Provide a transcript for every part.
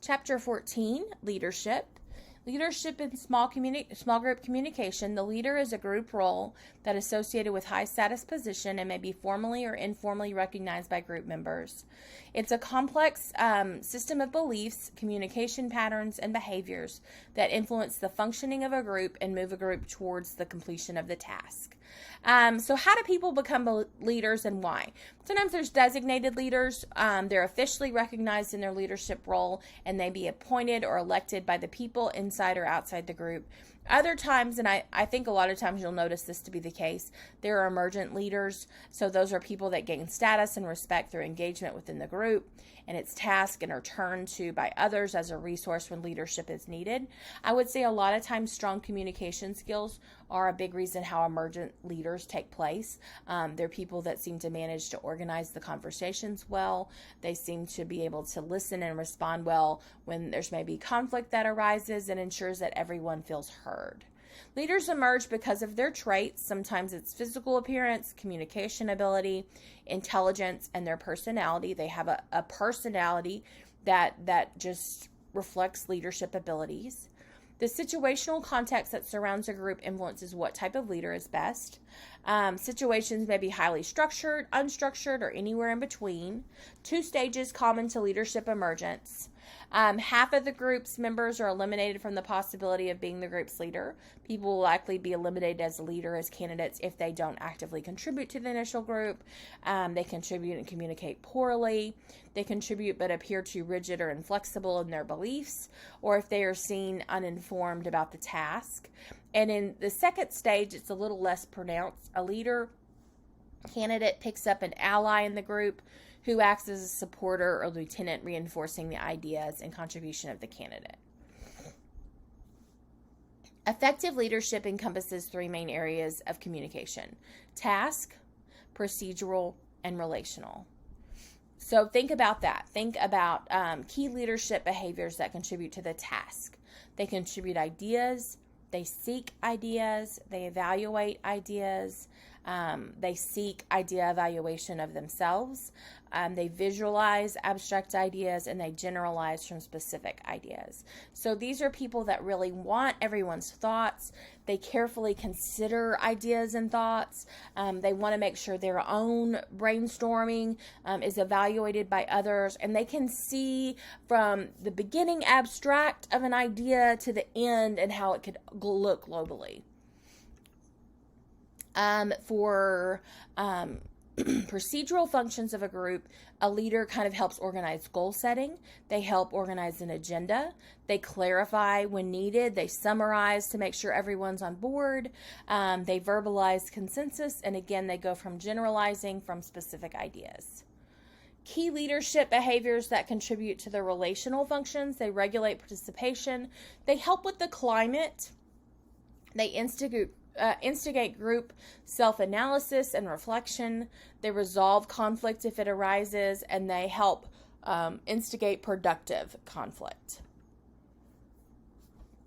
Chapter 14, Leadership. Leadership in small group communication. The leader is a group role that is associated with high status position and may be formally or informally recognized by group members. It's a complex system of beliefs, communication patterns, and behaviors that influence the functioning of a group and move a group towards the completion of the task. So how do people become leaders and why? Sometimes there's designated leaders. They're officially recognized in their leadership role and they be appointed or elected by the people inside or outside the group. Other times, and I think a lot of times you'll notice this to be the case, there are emergent leaders. So those are people that gain status and respect through engagement within the group and its task and are turned to by others as a resource when leadership is needed. I would say a lot of times strong communication skills are a big reason how emergent leaders take place. They're people that seem to manage to organize the conversations well. They seem to be able to listen and respond well when there's maybe conflict that arises and ensures that everyone feels heard. Leaders emerge because of their traits. Sometimes it's physical appearance, communication ability, intelligence, and their personality. They have a personality that just reflects leadership abilities. The situational context that surrounds a group influences what type of leader is best. Situations may be highly structured, unstructured, or anywhere in between. 2 stages common to leadership emergence. Half of the group's members are eliminated from the possibility of being the group's leader. People will likely be eliminated as a leader as candidates if they don't actively contribute to the initial group. They contribute and communicate poorly. They contribute but appear too rigid or inflexible in their beliefs, or if they are seen uninformed about the task. And in the second stage, it's a little less pronounced. A leader candidate picks up an ally in the group who acts as a supporter or lieutenant, reinforcing the ideas and contribution of the candidate. Effective leadership encompasses 3 main areas of communication: task, procedural, and relational. So think about that. Think about key leadership behaviors that contribute to the task. They contribute ideas, they seek ideas, they evaluate ideas, they seek idea evaluation of themselves, they visualize abstract ideas, and they generalize from specific ideas. So these are people that really want everyone's thoughts. They carefully consider ideas and thoughts. They want to make sure their own brainstorming is evaluated by others, and they can see from the beginning abstract of an idea to the end and how it could look globally. For procedural functions of a group, a leader kind of helps organize goal setting. They help organize an agenda. They clarify when needed. They summarize to make sure everyone's on board. They verbalize consensus. And again, they go from generalizing from specific ideas. Key leadership behaviors that contribute to the relational functions. They regulate participation. They help with the climate. They instigate group self-analysis and reflection. They resolve conflict if it arises, and they help instigate productive conflict.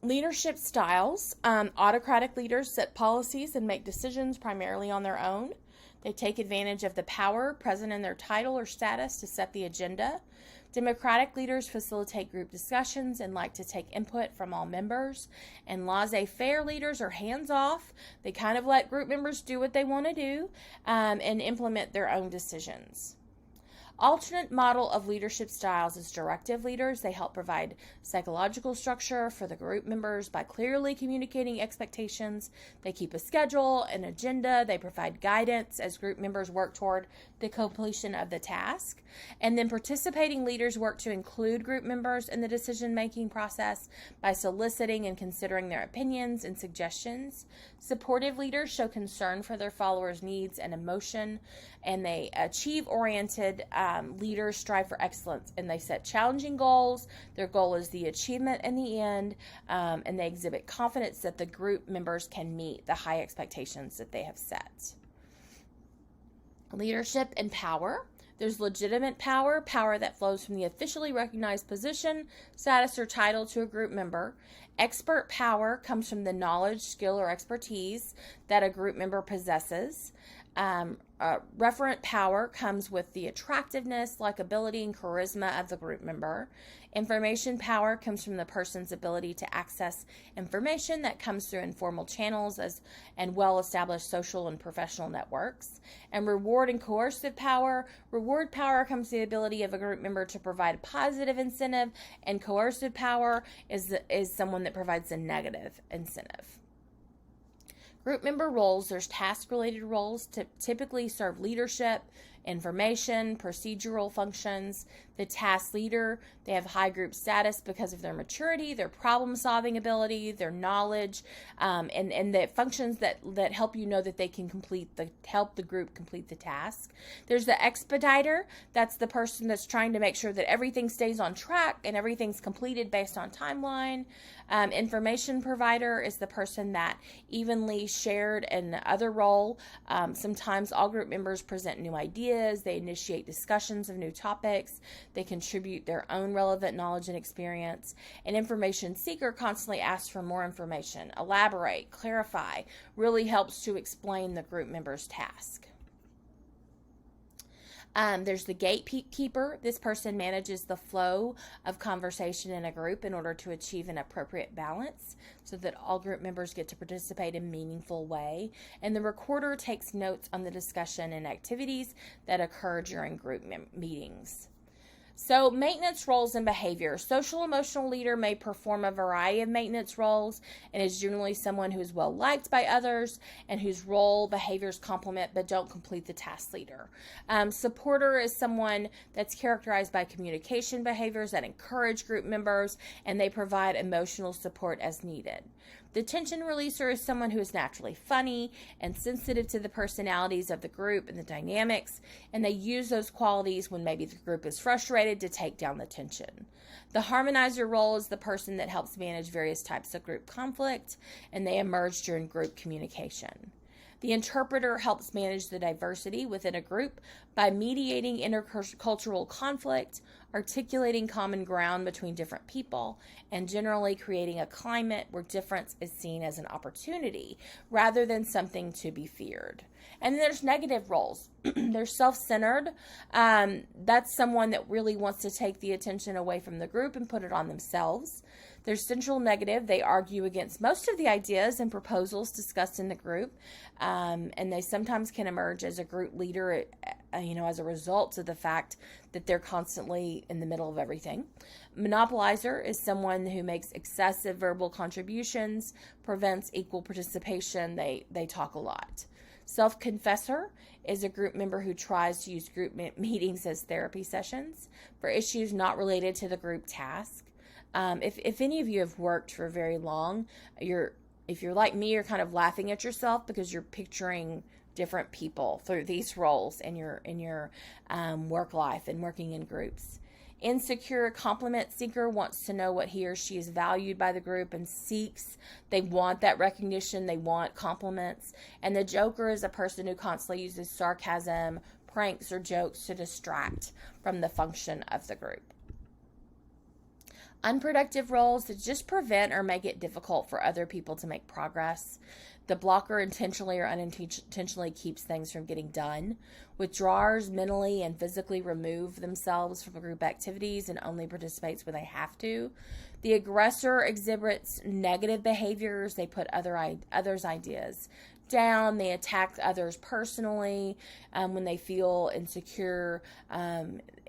Leadership styles. Autocratic leaders set policies and make decisions primarily on their own. They take advantage of the power present in their title or status to set the agenda. Democratic leaders facilitate group discussions and like to take input from all members. And laissez-faire leaders are hands-off. They kind of let group members do what they want to do and implement their own decisions. Alternate model of leadership styles is directive leaders. They help provide psychological structure for the group members by clearly communicating expectations. They keep a schedule, an agenda. They provide guidance as group members work toward the completion of the task. And then participating leaders work to include group members in the decision-making process by soliciting and considering their opinions and suggestions. Supportive leaders show concern for their followers' needs and emotion, and they achieve-oriented leaders strive for excellence, and they set challenging goals. Their goal is the achievement in the end, and they exhibit confidence that the group members can meet the high expectations that they have set. Leadership and power. There's legitimate power, power that flows from the officially recognized position, status, or title to a group member. Expert power comes from the knowledge, skill, or expertise that a group member possesses. Referent power comes with the attractiveness, likability, and charisma of the group member. Information power comes from the person's ability to access information that comes through informal channels and well-established social and professional networks. And reward and coercive power. Reward power comes from the ability of a group member to provide a positive incentive, and coercive power is someone that provides a negative incentive. Group member roles, there's task-related roles to typically serve leadership, information, procedural functions. The task leader, they have high group status because of their maturity, their problem-solving ability, their knowledge, and the functions that help you know that they can help the group complete the task. There's the expediter. That's the person that's trying to make sure that everything stays on track and everything's completed based on timeline. Information provider is the person that evenly shared in the other role. Sometimes all group members present new ideas. They initiate discussions of new topics. They contribute their own relevant knowledge and experience. An information seeker constantly asks for more information, elaborate, clarify, really helps to explain the group member's task. There's the gatekeeper. This person manages the flow of conversation in a group in order to achieve an appropriate balance so that all group members get to participate in a meaningful way. And the recorder takes notes on the discussion and activities that occur during group meetings. So maintenance roles and behavior. Social emotional leader may perform a variety of maintenance roles and is generally someone who is well liked by others and whose role behaviors complement but don't complete the task leader. Supporter is someone that's characterized by communication behaviors that encourage group members and they provide emotional support as needed. The tension releaser is someone who is naturally funny and sensitive to the personalities of the group and the dynamics, and they use those qualities when maybe the group is frustrated to take down the tension. The harmonizer role is the person that helps manage various types of group conflict, and they emerge during group communication. The interpreter helps manage the diversity within a group by mediating intercultural conflict, articulating common ground between different people, and generally creating a climate where difference is seen as an opportunity rather than something to be feared. And then there's negative roles. They're self-centered. That's someone that really wants to take the attention away from the group and put it on themselves. There's central negative. They argue against most of the ideas and proposals discussed in the group, and they sometimes can emerge as a group leader, as a result of the fact that they're constantly in the middle of everything. Monopolizer is someone who makes excessive verbal contributions, prevents equal participation. They talk a lot. Self-confessor is a group member who tries to use group meetings as therapy sessions for issues not related to the group task. If any of you have worked for very long, if you're like me, you're kind of laughing at yourself because you're picturing different people through these roles in your work life and working in groups. Insecure compliment seeker wants to know what he or she is valued by the group and seeks. They want that recognition. They want compliments. And the joker is a person who constantly uses sarcasm, pranks, or jokes to distract from the function of the group. Unproductive roles that just prevent or make it difficult for other people to make progress. The blocker intentionally or unintentionally keeps things from getting done. Withdrawers mentally and physically remove themselves from group activities and only participates when they have to. The aggressor exhibits negative behaviors. They put others' ideas down. They attack others personally when they feel insecure.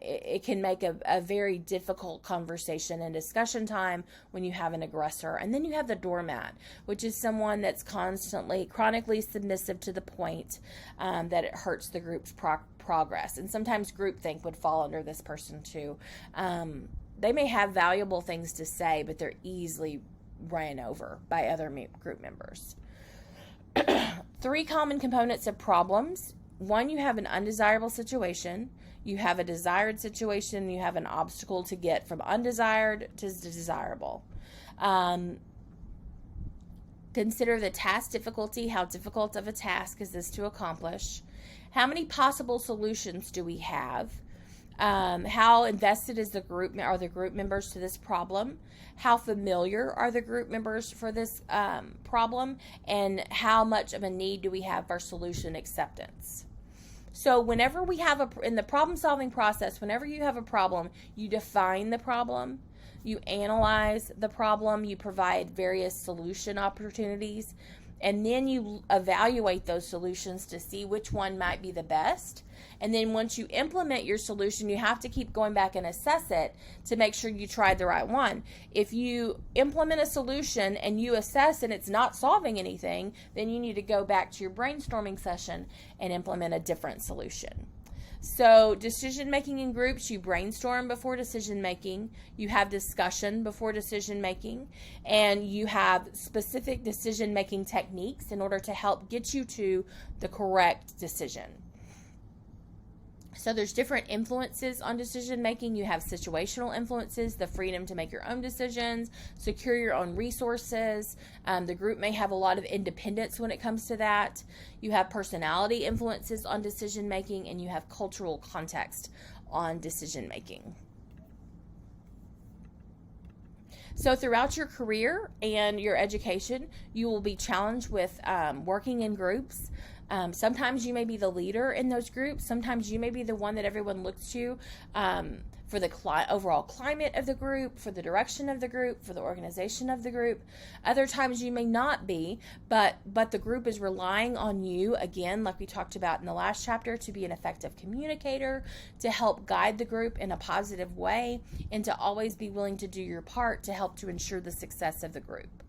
It can make a very difficult conversation and discussion time when you have an aggressor. And then you have the doormat, which is someone that's chronically submissive to the point that it hurts the group's progress. And sometimes groupthink would fall under this person too. They may have valuable things to say, but they're easily ran over by other group members. 3 common components of problems. 1, you have an undesirable situation. You have a desired situation. You have an obstacle to get from undesired to desirable. Consider the task difficulty. How difficult of a task is this to accomplish? How many possible solutions do we have? How invested are the group members to this problem? How familiar are the group members for this problem? And how much of a need do we have for solution acceptance? So whenever we have in the problem solving process, whenever you have a problem, you define the problem, you analyze the problem, you provide various solution opportunities, and then you evaluate those solutions to see which one might be the best. And then once you implement your solution, you have to keep going back and assess it to make sure you tried the right one. If you implement a solution and you assess and it's not solving anything, then you need to go back to your brainstorming session and implement a different solution. So decision making in groups, you brainstorm before decision making, you have discussion before decision making, and you have specific decision making techniques in order to help get you to the correct decision. So there's different influences on decision making. You have situational influences, the freedom to make your own decisions, secure your own resources. The group may have a lot of independence when it comes to that. You have personality influences on decision making, and you have cultural context on decision making. So throughout your career and your education, you will be challenged with working in groups. Sometimes you may be the leader in those groups. Sometimes you may be the one that everyone looks to for the overall climate of the group, for the direction of the group, for the organization of the group. Other times you may not be, but the group is relying on you, again, like we talked about in the last chapter, to be an effective communicator, to help guide the group in a positive way, and to always be willing to do your part to help to ensure the success of the group.